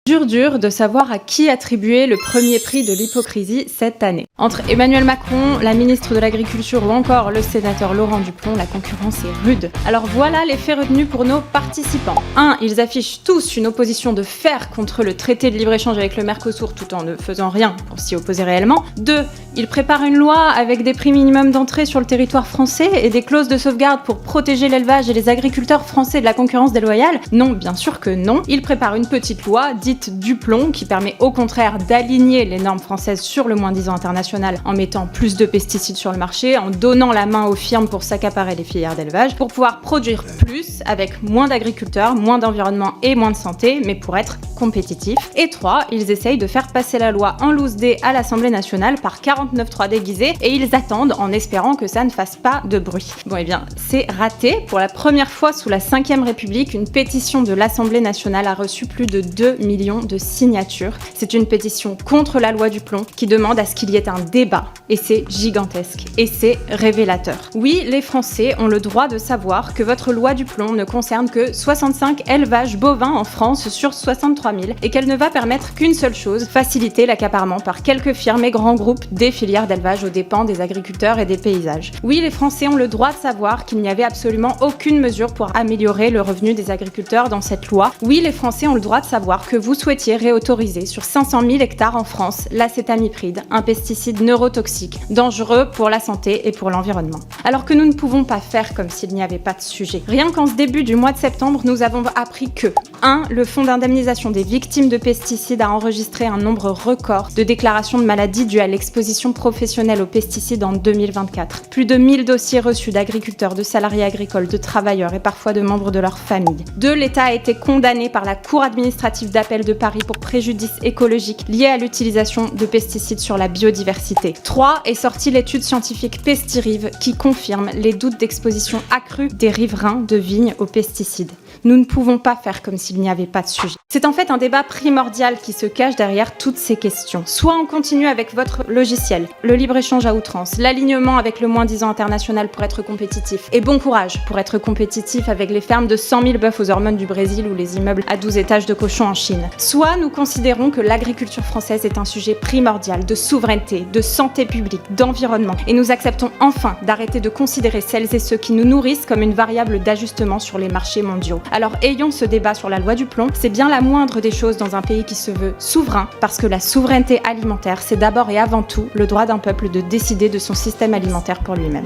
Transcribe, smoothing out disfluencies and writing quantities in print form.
Dur de savoir à qui attribuer le premier prix de l'hypocrisie cette année. Entre Emmanuel Macron, la ministre de l'Agriculture ou encore le sénateur Laurent Duplon, la concurrence est rude. Alors voilà les faits retenus pour nos participants. 1. Ils affichent tous une opposition de fer contre le traité de libre-échange avec le Mercosur tout en ne faisant rien pour s'y opposer réellement. 2. Ils préparent une loi avec des prix minimums d'entrée sur le territoire français et des clauses de sauvegarde pour protéger l'élevage et les agriculteurs français de la concurrence déloyale. Non, bien sûr que non. Ils préparent une petite loi dite Duplon qui permet au contraire d'aligner les normes françaises sur le moins-disant international en mettant plus de pesticides sur le marché, en donnant la main aux firmes pour s'accaparer les filières d'élevage, pour pouvoir produire plus avec moins d'agriculteurs, moins d'environnement et moins de santé, mais pour être compétitifs. Et 3, ils essayent de faire passer la loi en loose dé à l'Assemblée nationale par 49.3 déguisé et ils attendent en espérant que ça ne fasse pas de bruit. Bon, eh bien, c'est raté. Pour la première fois sous la 5e République, une pétition de l'Assemblée nationale a reçu plus de 2 millions de signatures. C'est une pétition contre la loi Duplon qui demande à ce qu'il y ait un débat. Et c'est gigantesque. Et c'est révélateur. Oui, les Français ont le droit de savoir que votre loi Duplon ne concerne que 65 élevages bovins en France sur 63 000 et qu'elle ne va permettre qu'une seule chose, faciliter l'accaparement par quelques firmes et grands groupes des filières d'élevage aux dépens des agriculteurs et des paysages. Oui, les Français ont le droit de savoir qu'il n'y avait absolument aucune mesure pour améliorer le revenu des agriculteurs dans cette loi. Oui, les Français ont le droit de savoir que vous souhaitiez réautoriser sur 500 000 hectares en France l'acétamipride, un pesticide neurotoxique, dangereux pour la santé et pour l'environnement. Alors que nous ne pouvons pas faire comme s'il n'y avait pas de sujet. Rien qu'en ce début du mois de septembre, nous avons appris que 1. Le Fonds d'indemnisation des victimes de pesticides a enregistré un nombre record de déclarations de maladies dues à l'exposition professionnelle aux pesticides en 2024. Plus de 1000 dossiers reçus d'agriculteurs, de salariés agricoles, de travailleurs et parfois de membres de leur famille. 2. L'État a été condamné par la Cour administrative d'appel de Paris pour préjudice écologique lié à l'utilisation de pesticides sur la biodiversité. 3. Est sortie l'étude scientifique Pestirive qui confirme les doutes d'exposition accrue des riverains de vignes aux pesticides. Nous ne pouvons pas faire comme s'il n'y avait pas de sujet. C'est en fait un débat primordial qui se cache derrière toutes ces questions. Soit on continue avec votre logiciel, le libre-échange à outrance, l'alignement avec le moins-disant international pour être compétitif, et bon courage pour être compétitif avec les fermes de 100 000 bœufs aux hormones du Brésil ou les immeubles à 12 étages de cochons en Chine. Soit nous considérons que l'agriculture française est un sujet primordial de souveraineté, de santé publique, d'environnement, et nous acceptons enfin d'arrêter de considérer celles et ceux qui nous nourrissent comme une variable d'ajustement sur les marchés mondiaux. Alors ayons ce débat sur la loi Duplon, c'est bien la moindre des choses dans un pays qui se veut souverain, parce que la souveraineté alimentaire, c'est d'abord et avant tout le droit d'un peuple de décider de son système alimentaire pour lui-même.